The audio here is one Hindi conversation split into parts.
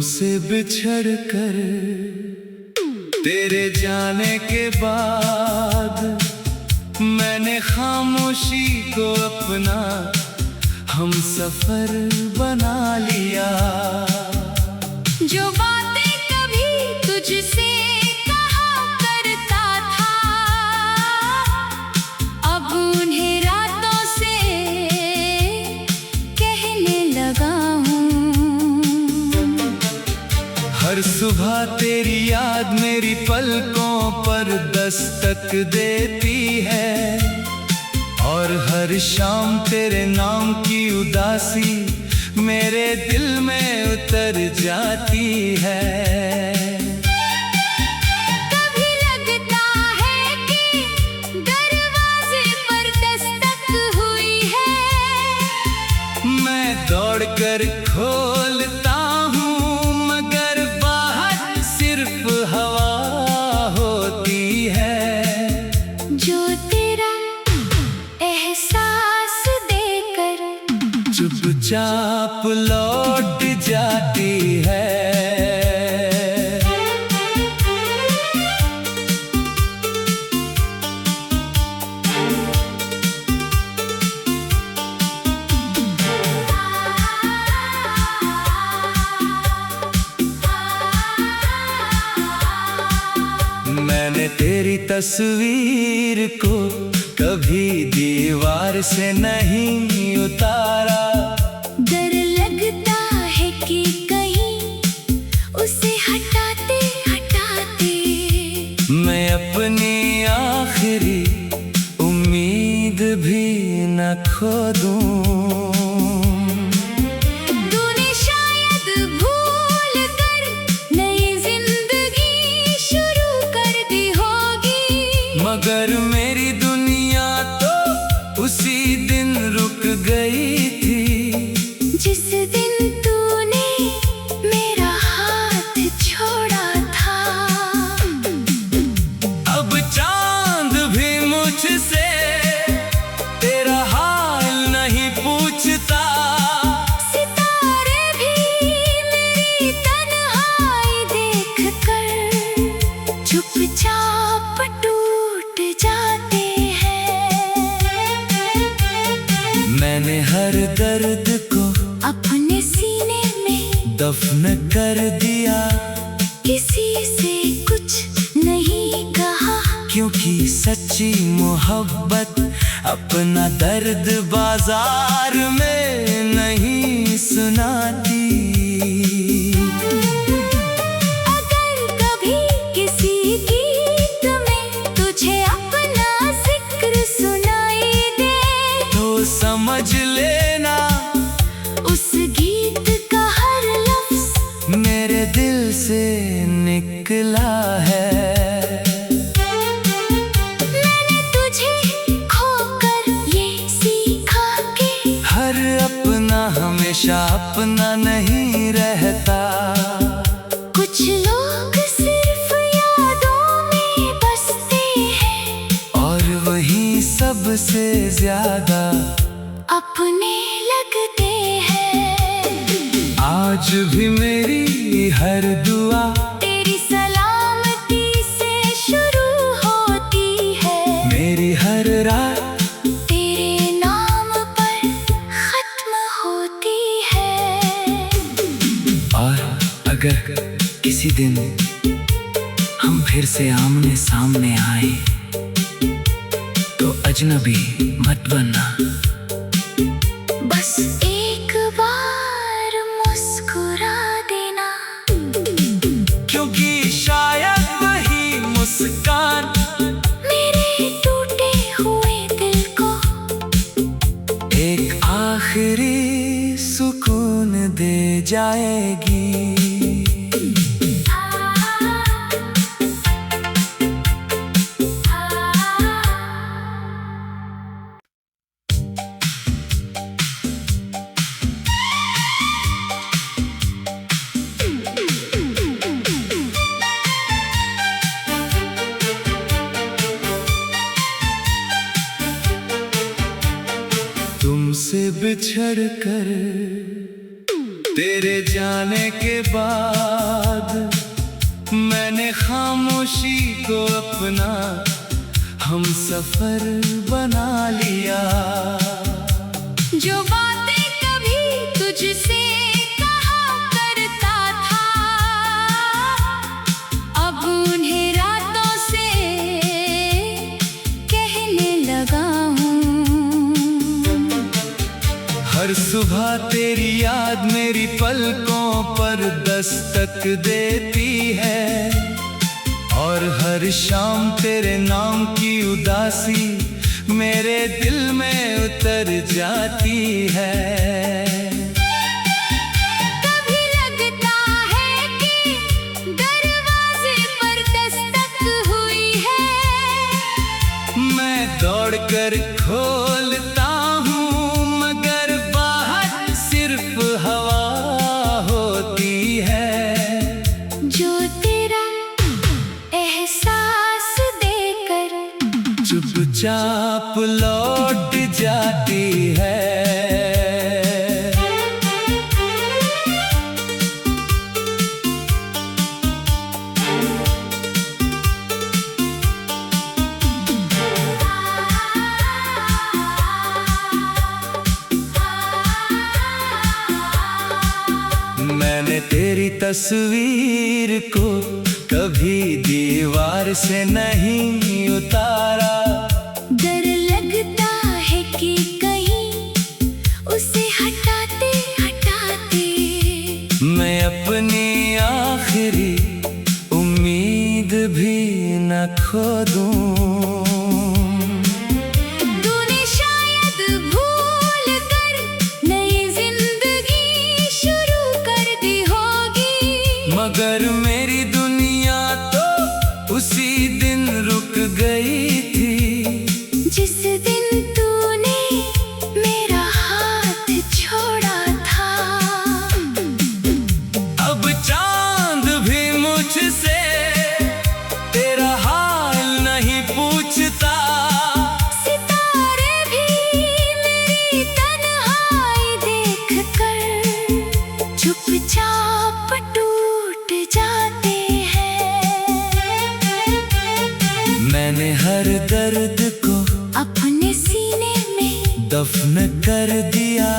तुमसे बिछड़ कर तेरे जाने के बाद मैंने खामोशी को अपना हम सफर बना लिया। जो बातें कभी तुझसे कहा करता था, अब उन्हें रातों से कहने लगा हूँ। हर सुबह तेरी याद मेरी पलकों पर दस्तक देती है, और हर शाम तेरे नाम की उदासी मेरे दिल में उतर जाती है। कभी लगता है कि दरवाजे पर दस्तक हुई है, मैं दौड़ कर खोलता हूँ मगर बाहर सिर्फ हवा होती है। जो तेरा एहसास देकर चुपचाप लौट जाती है। मैंने तेरी तस्वीर को कभी दीवार से नहीं उतारा, डर लगता है कि कहीं उसे हटाते हटाते मैं अपनी आखिरी उम्मीद भी न खो दूं। तूने शायद भूल कर नई जिंदगी शुरू कर दी होगी, मगर मेरी दुनिया तो उसी दिन रुक गई थी, जिस दिन तूने मेरा हाथ छोड़ा था। अब चांद भी मुझसे तेरा हाल नहीं पूछता, सितारे भी मेरी तन्हाई देखकर चुपचाप टूट जाते हैं। मैंने हर दर्द को अपने सीने में दफन कर दिया, किसी से कुछ नहीं कहा, क्योंकि सच्ची मोहब्बत अपना दर्द बाजार में नहीं सुनाती। अगर कभी किसी गीत में तुझे अपना जिक्र सुनाई दे, तो समझ लेना उस गीत का हर लफ्ज मेरे दिल से निकला है। मैंने तुझे खोकर ये सीखा कि हर अपना हमेशा अपना नहीं रहता, कुछ लोग सिर्फ यादों में बसते हैं, और वही सबसे ज्यादा अपने लगते हैं। आज भी मेरी हर दुआ तेरी सलामती से शुरू होती है, मेरी हर रात तेरे नाम पर खत्म होती है। और अगर किसी दिन हम फिर से आमने सामने आए तो अजनबी मत बनना। बस एक बार मुस्कुरा देना, क्योंकि शायद वही मुस्कान मेरे टूटे हुए दिल को एक आखिरी सुकून दे जाएगी। तुमसे बिछड़ कर तेरे जाने के बाद मैंने खामोशी को अपना हम सफर बना लिया। जो बातें कभी तुझसे कहा करता था, अब उन्हें रातों से कहने लगा हूँ। हर सुबह तेरी याद मेरी पलकों पर दस्तक देती है, और हर शाम तेरे नाम की उदासी मेरे दिल में उतर जाती है। कभी लगता है कि दरवाजे पर दस्तक हुई है, मैं दौड़कर खोलता हूँ मगर बाहर सिर्फ हवा होती है। जो तेरा एहसास देकर चुपचाप लौट जाती है। मैंने तेरी तस्वीर को कभी दीवार से नहीं उतारा। डर लगता है कि कहीं उसे हटाते हटाते मैं अपनी आखिरी उम्मीद भी न खो दूं। तूने शायद भूल कर नई जिंदगी शुरू कर दी होगी, मगर मेरी दुनिया तो उसी दिन रुक गई थी, जिस दिन तूने मेरा हाथ छोड़ा था। अब चांद भी मुझसे तेरा हाल नहीं पूछता। सितारे भी मेरी तन्हाई देखकर चुपचाप टूट जाते हैं। मैंने हर दर्द को अपने सीने में दफन कर दिया,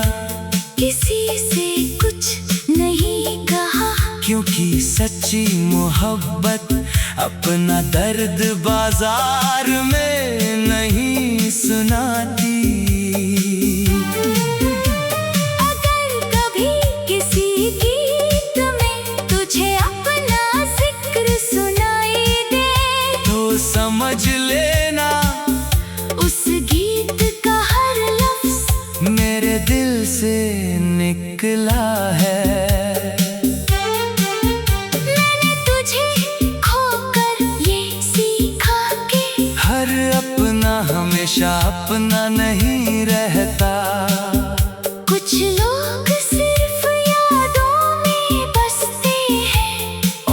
किसी से कुछ नहीं कहा, क्योंकि सच्ची मोहब्बत अपना दर्द बाजार में नहीं सुनाती। अगर कभी किसी गीत में तुझे अपना जिक्र सुनाई दे, तो समझ लेना उस गीत का हर लफ्ज मेरे दिल से निकला है। मैंने तुझे खोकर ये सीखा कि हर अपना हमेशा अपना नहीं रहता। कुछ लोग सिर्फ यादों में बसते हैं,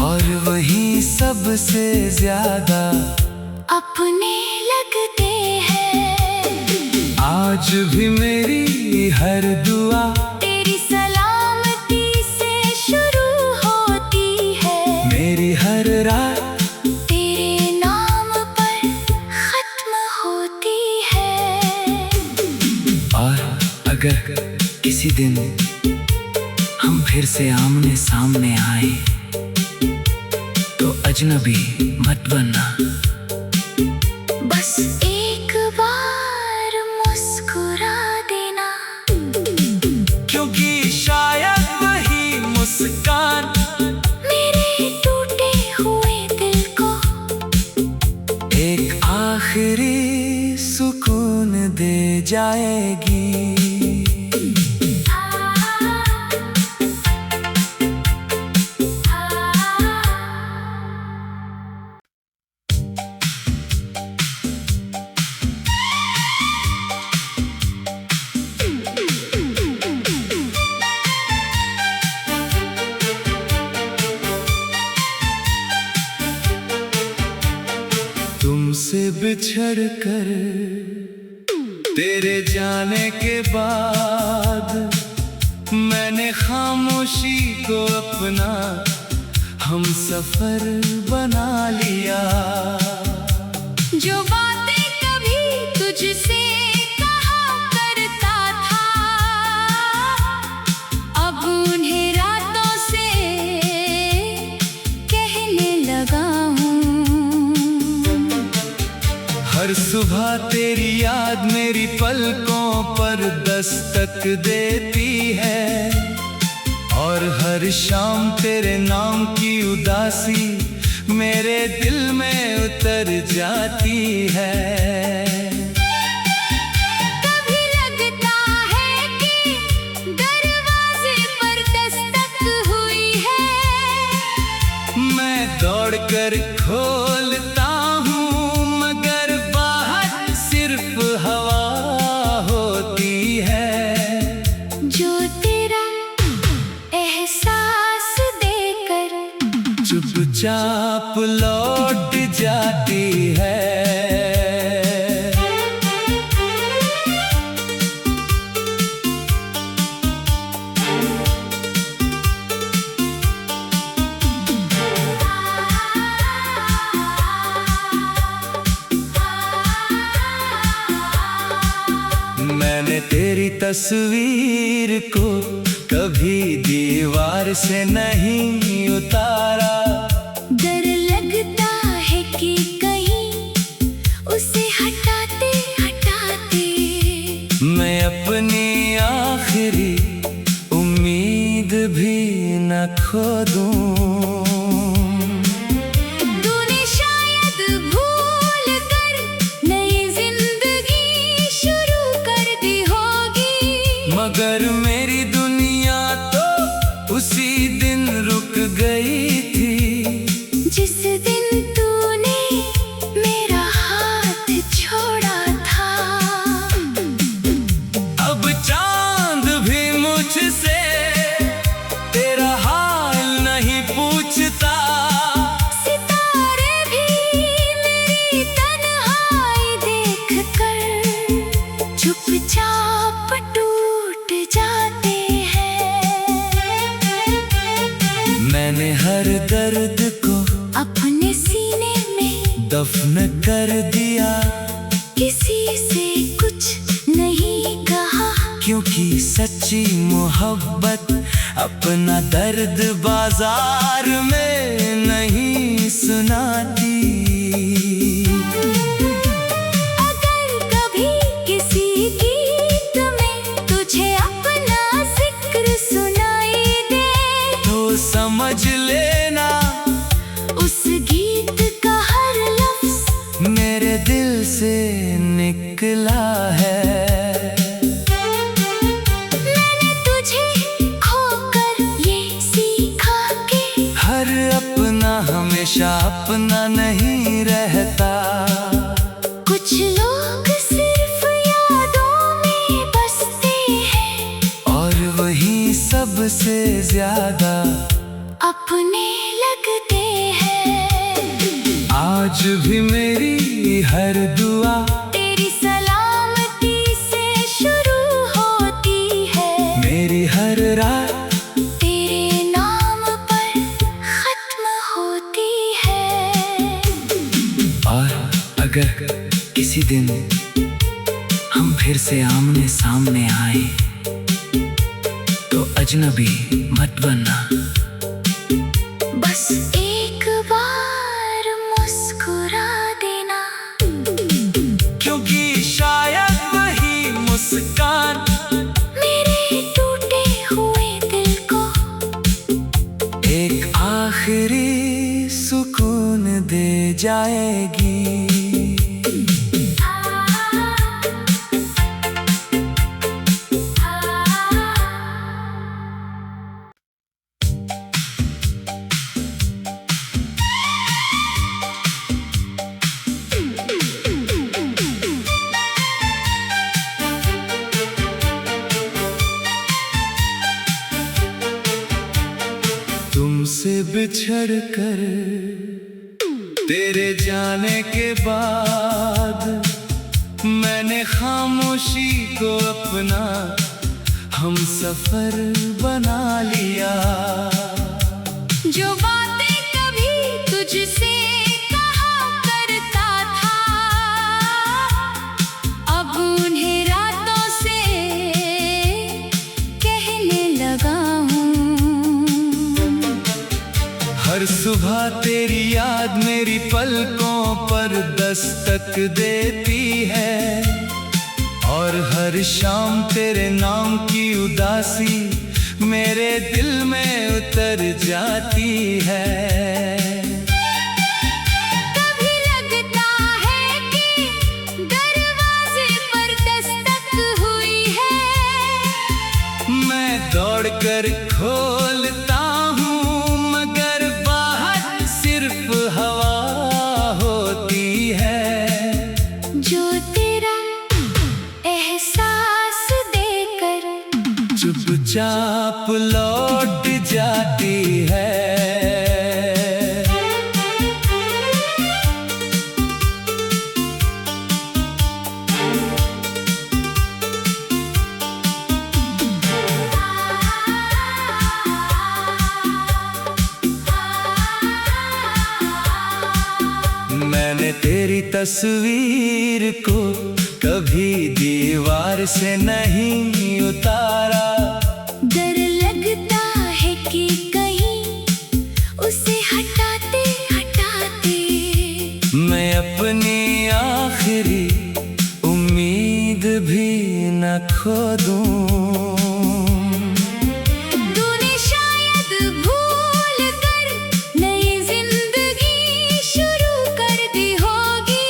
और वही सबसे ज्यादा अपने लगते हैं। आज भी मेरी हर दुआ तेरी सलामती से शुरू होती है, मेरी हर रात तेरे नाम पर खत्म होती है। और अगर किसी दिन हम फिर से आमने सामने आए तो अजनबी मत बनना। बस एक बार मुस्कुरा देना, क्योंकि शायद वही मुस्कान मेरे टूटे हुए दिल को एक आखिरी सुकून दे जाएगी। तुमसे बिछड़ कर तेरे जाने के बाद मैंने खामोशी को अपना हम सफर बना लिया। जो बातें कभी तुझसे कहा करता था, अब उन्हें रातों से कहने लगा हूँ। हर सुबह तेरी याद मेरी पलकों पर दस्तक देती है, और हर शाम तेरे नाम की उदासी मेरे दिल में उतर जाती है। कभी लगता है कि दरवाजे पर दस्तक हुई है, मैं दौड़कर खोलता हूँ मगर बाहर सिर्फ हवा होती है। जो तेरा एहसास देकर चुपचाप लौट जाती है। मैंने तेरी तस्वीर को कभी दीवार से नहीं उतारा। डर लगता है कि कहीं उसे हटाते हटाते मैं अपनी आखिरी उम्मीद भी न खो दूं। तूने शायद भूल कर नई जिंदगी शुरू कर दी होगी, मगर मेरी दुनिया तो उसी दिन रुक गई थी। जिस दिन तूने मेरा हाथ छोड़ा था। अब चांद भी मुझसे तेरा हाल नहीं पूछता। सितारे भी मेरी तन्हाई देखकर चुपचाप टूट जाते हैं। मैंने हर दर्द को अपने सीने में दफन कर दिया, किसी से कुछ नहीं कहा, क्योंकि सच्ची मोहब्बत अपना दर्द बाजार में नहीं सुनाती। अगर कभी किसी गीत में तुझे अपना जिक्र सुनाई दे, तो समझ लेना उस गीत का हर लफ्ज मेरे दिल से निकला है। मैंने तुझे खोकर ये सीखा कि हर अपना हमेशा अपना नहीं रहता। कुछ लोग सिर्फ यादों में बसते हैं, और वही सबसे ज्यादा अपने लगते हैं। आज भी मेरी हर दुआ तेरी सलामती से शुरू होती है, मेरी हर रात तेरे नाम पर खत्म होती है। और अगर किसी दिन हम फिर से आमने सामने आए, तो अजनबी मत बनना। बस एक बार मुस्कुरा देना, क्योंकि शायद वही मुस्कान मेरे टूटे हुए दिल को एक आखिरी सुकून दे जाएगी। तुमसे बिछड़ कर तेरे जाने के बाद मैंने खामोशी को अपना हम सफर बना लिया। जो बातें कभी तुझसे कहा करता था, अब उन्हें रातों से कहने लगा हूँ। हर सुबह तेरी याद मेरी पलकों पर दस्तक देती है, और हर शाम तेरे नाम की उदासी मेरे दिल में उतर जाती है। कभी लगता है कि दरवाजे पर दस्तक हुई है, मैं दौड़कर खोलता हूँ, मगर बाहर सिर्फ हवा होती है। जो तेरा एहसास देकर चुपचाप लौट जाती है। मैंने तेरी तस्वीर को कभी दीवार से नहीं उतारा, डर लगता है कि कहीं उसे हटाते हटाते मैं अपनी आखिरी उम्मीद भी न खो दूं। तूने शायद भूल कर नई जिंदगी शुरू कर दी होगी,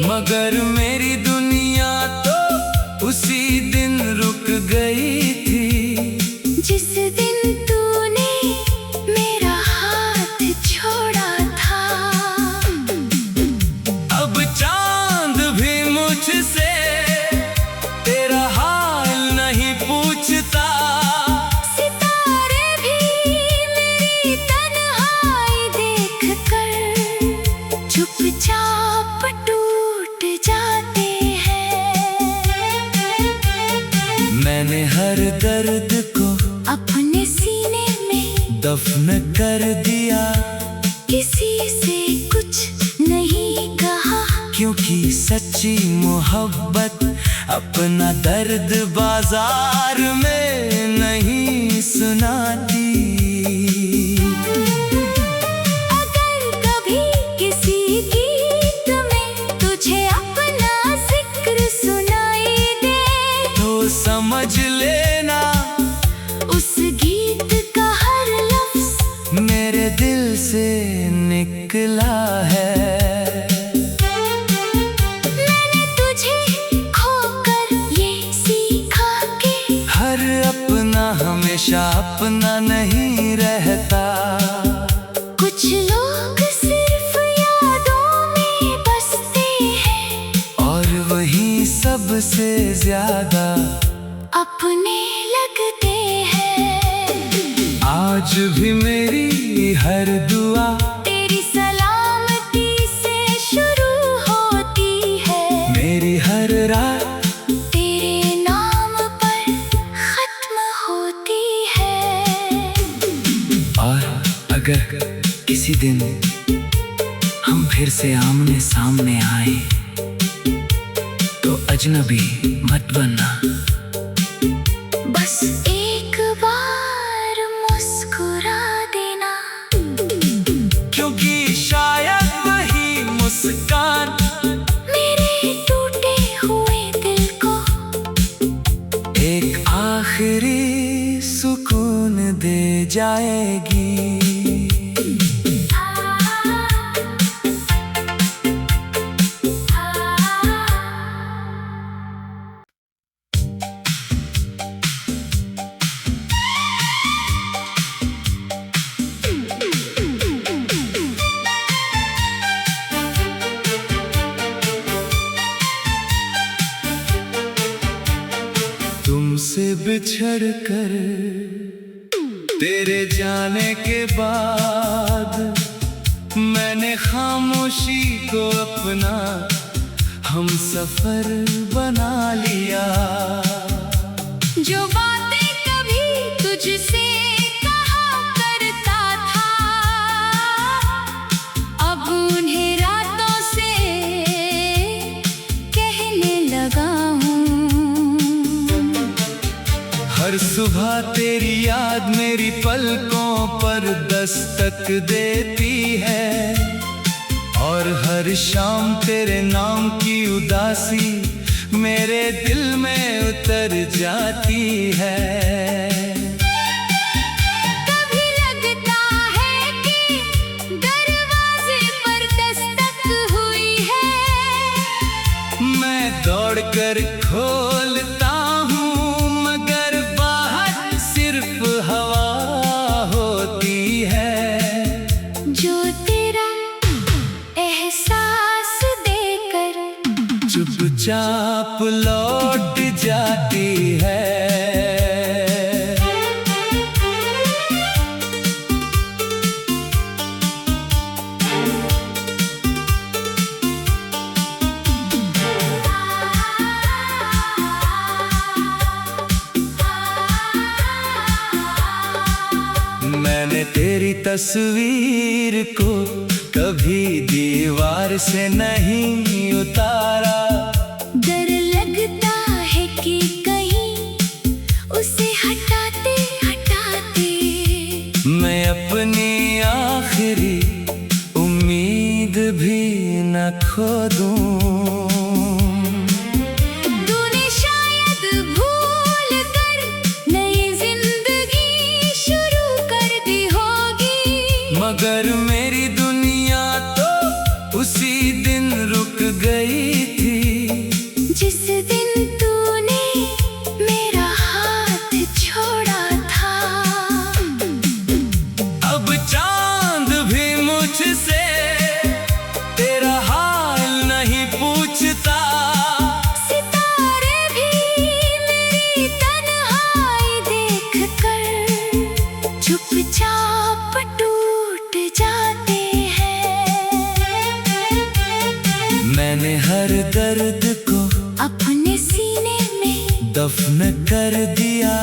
मगर मेरी दुनिया तो उसी दिन रुक गई थी, जिस दिन तूने मेरा हाथ छोड़ा था। अब चांद भी मुझसे तेरा हाल नहीं पूछता, सितारे भी मेरी तन्हाई देखकर चुपचाप टूट जाते हैं। मैंने हर दर्द को अपने सीने में दफन कर दिया, किसी से कुछ नहीं कहा, क्योंकि सच्ची मोहब्बत अपना दर्द बाजार में नहीं सुनाती। अगर कभी किसी गीत में तुझे अपना जिक्र सुनाई दे, तो समझ लेना उस गीत का हर लफ्ज मेरे दिल से निकला है। मैंने तुझे खोकर ये सीखा कि हर अपना हमेशा अपना नहीं रहता, कुछ लोग सिर्फ यादों में बसते हैं, और वही सबसे ज्यादा अपने लगते हैं। आज भी मेरी हर दुआ तेरी सलामती से शुरू होती है, मेरी हर रात तेरे नाम पर खत्म होती है। और अगर किसी दिन हम फिर से आमने सामने आए, तो अजनबी मत बनना। बस एक बार मुस्कुरा देना, क्योंकि शायद वही मुस्कान मेरे टूटे हुए दिल को एक आखिरी सुकून दे जाएगी। तुमसे बिछड़ कर तेरे जाने के बाद मैंने खामोशी को अपना हम सफर बना लिया। जो बातें तेरी याद मेरी पलकों पर दस्तक देती है, और हर शाम तेरे नाम की उदासी मेरे दिल में उतर जाती है। कभी लगता है कि दरवाजे पर दस्तक हुई है, मैं दौड़कर खोलता हूँ मगर बाहर सिर्फ हवा होती है, जो तेरा एहसास देकर चुपचाप लौट जाती है। मैंने तेरी तस्वीर को कभी दीवार से नहीं उतारा, डर लगता है कि कहीं उसे हटाते हटाते मैं अपनी आखिरी उम्मीद भी न खो दूं। तूने शायद भूल कर नई जिंदगी शुरू कर दी होगी, मगर मेरी दुनिया तो उसी दिन रुक गई थी, जिस दिन तूने मेरा हाथ छोड़ा था। अब चांद भी मुझसे तेरा हाल नहीं पूछता, सितारे भी मेरी तन्हाई देखकर चुपचाप टूट जाते हैं। मैंने हर दर्द को अपने सीने में दफन कर दिया,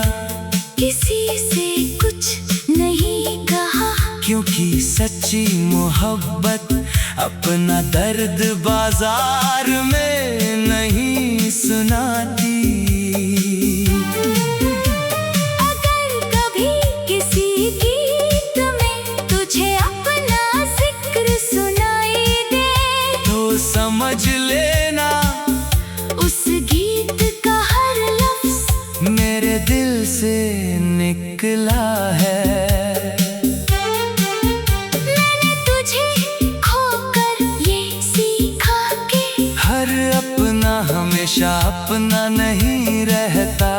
किसी से कुछ नहीं कहा, क्योंकि सच्ची मोहब्बत अपना दर्द बाजार में नहीं सुनाती। अगर कभी किसी गीत में तुझे अपना जिक्र सुनाई दे, तो समझ लेना उस गीत का हर लफ्ज मेरे दिल से निकला है। मैंने तुझे खोकर ये सीखा कि हर अपना हमेशा अपना नहीं रहता,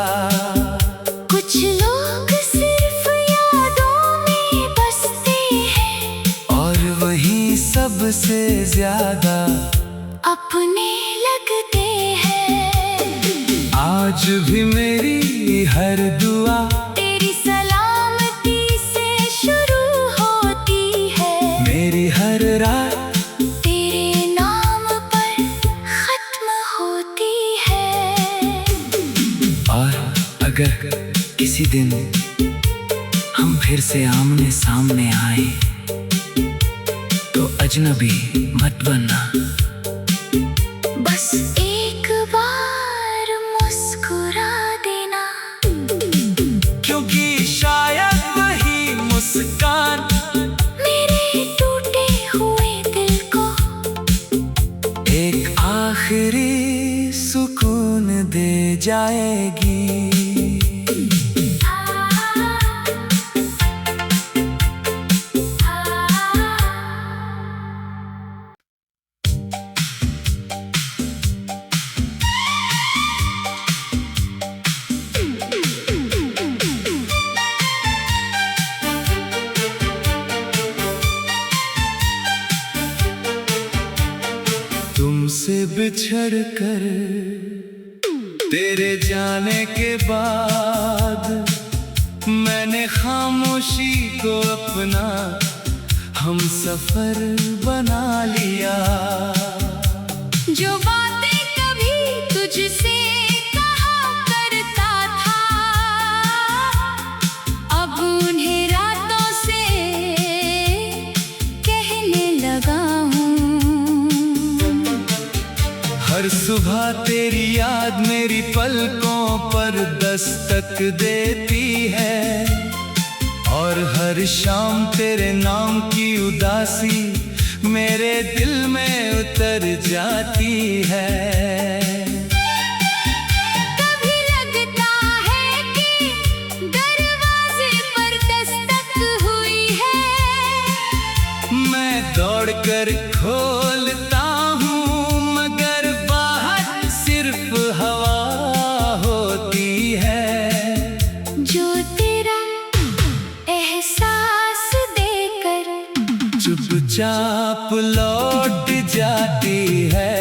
कुछ लोग सिर्फ यादों में बसते हैं, और वही सबसे ज्यादा अपने लगते हैं। आज भी मेरी हर दुआ तेरी सलामती से शुरू होती है, मेरी हर रात तेरे नाम पर खत्म होती है। और अगर किसी दिन हम फिर से आमने सामने आए तो अजनबी मत बनना, बस एक बार मुस्कुरा देना, क्योंकि शायद वही मुस्कान मेरे टूटे हुए दिल को एक आखिरी सुकून दे जाएगी। तुमसे बिछड़ कर तेरे जाने के बाद मैंने खामोशी को अपना हम सफर बना लिया। जो बातें कभी तुझसे कहा करता था, अब उन्हें रातों से कहने लगा हूँ। हर सुबह तेरी याद मेरी पलकों पर दस्तक दस्तक देती है, और हर शाम तेरे नाम की उदासी मेरे दिल में उतर जाती है। कभी लगता है कि दरवाजे पर दस्तक हुई है, मैं दौड़कर खोलता हूँ मगर बाहर सिर्फ हवा होती है, जो तेरा एहसास देकर चुपचाप लौट जाती है।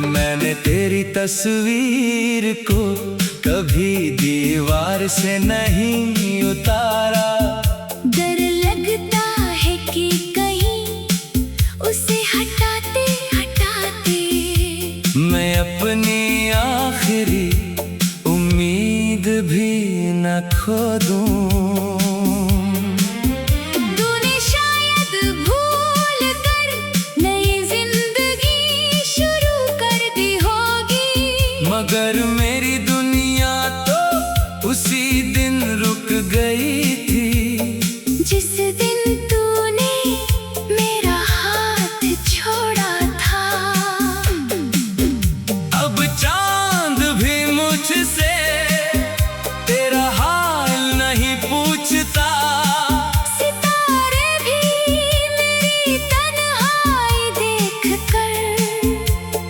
मैंने तेरी तस्वीर को कभी दीवार से नहीं उतारा, डर लगता है कि कहीं उसे हटाते हटाते मैं अपनी आखिरी उम्मीद भी न खो दूं। तूने शायद भूल कर नई जिंदगी शुरू कर दी होगी, मगर मेरी दुनिया तो उसी दिन रुक गई थी, जिस दिन तूने मेरा हाथ छोड़ा था। अब चांद भी मुझसे तेरा हाल नहीं पूछता, सितारे भी मेरी तन्हाई देखकर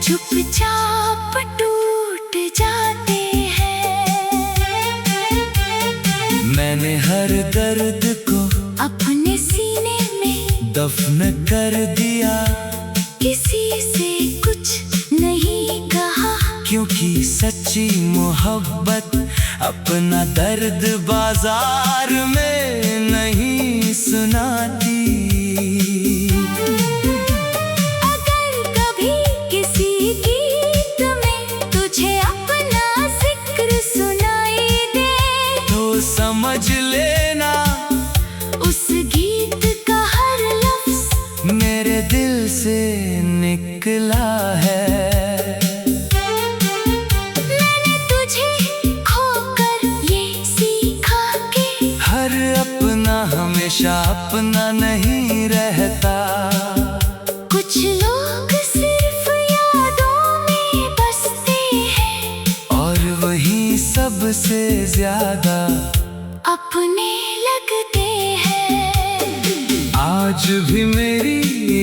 चुपचाप टूट जाते हैं। मैंने हर दर्द को अपने सीने में दफन कर दिया, किसी से कुछ नहीं कहा, क्योंकि सच्ची मोहब्बत अपना दर्द बाजार में नहीं सुनाती। अगर कभी किसी गीत में तुझे अपना जिक्र सुनाई दे, तो समझ लेना उस गीत का हर लफ्ज मेरे दिल से निकला है। मैंने तुझे खोकर ये सीखा कि हर अपना हमेशा अपना नहीं रहता, कुछ लोग सिर्फ यादों में बसते हैं, और वही सबसे ज्यादा अपने लगते हैं। आज भी मेरी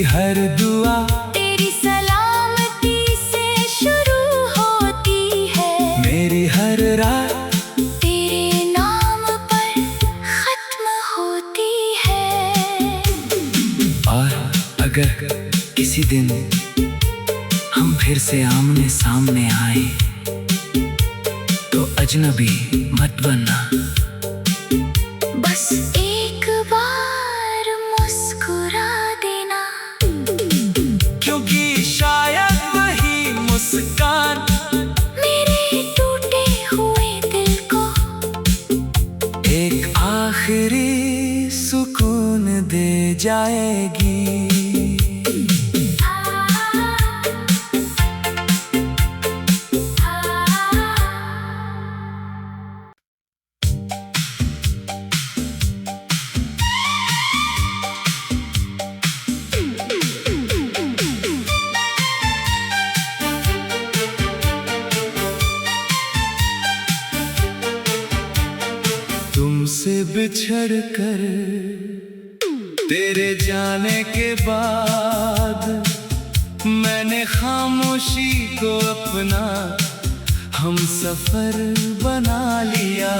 हर दुआ तेरी सलामती से शुरू होती है, मेरी हर रात तेरे नाम पर खत्म होती है। और अगर किसी दिन हम फिर से आमने सामने आए तो अजनबी मत बनना, बस एक बार मुस्कुरा देना, क्योंकि शायद वही मुस्कान मेरे टूटे हुए दिल को एक आखिरी सुकून दे जाएगी। तुमसे बिछड़ कर तेरे जाने के बाद मैंने खामोशी को अपना हम सफर बना लिया।